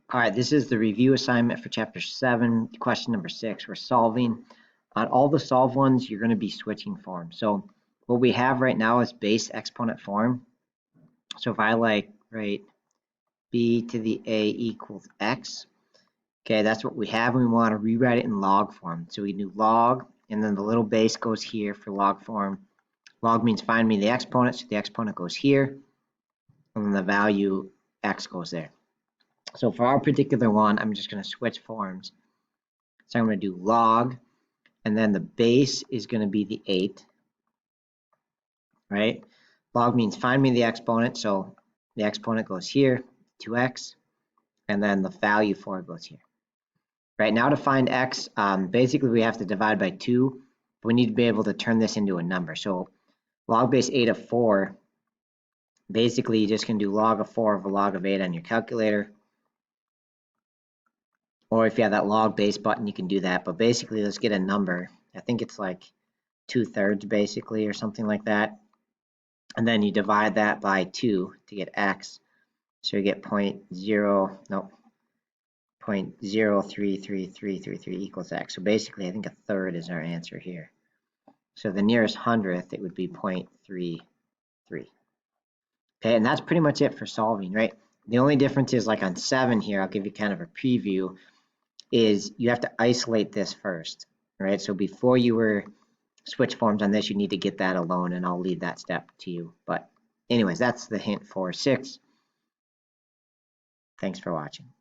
All right, this is the review assignment for chapter 7, question number 6. We're solving. On all the solve ones, you're going to be switching forms. So what we have right now is base exponent form. So if I write b to the a equals x, okay, that's what we have, and we want to rewrite it in log form. So we do log, and then the little base goes here for log form. Log means find me the exponent, so the exponent goes here, and then the value x goes there. So for our particular one, I'm just going to switch forms. So I'm going to do log, and then the base is going to be the 8, right? Log means find me the exponent, so the exponent goes here, 2x, and then the value for it goes here. Right now to find x, basically we have to divide by 2, but we need to be able to turn this into a number. So log base 8 of 4, basically you just can do log of 4 of a log of 8 on your calculator. Or if you have that log base button, you can do that. But basically, let's get a number. I think it's like 2/3 basically, or something like that. And then you divide that by 2 to get x. So you get 0.033333 equals x. So basically, I think 1/3 is our answer here. So the nearest hundredth, it would be 0.33. Okay, and that's pretty much it for solving, right? The only difference is like on 7 here, I'll give you kind of a preview, is you have to isolate this first, right? So before you were switch forms on this, you need to get that alone, and I'll leave that step to you. But anyways, that's the hint for 6. Thanks for watching.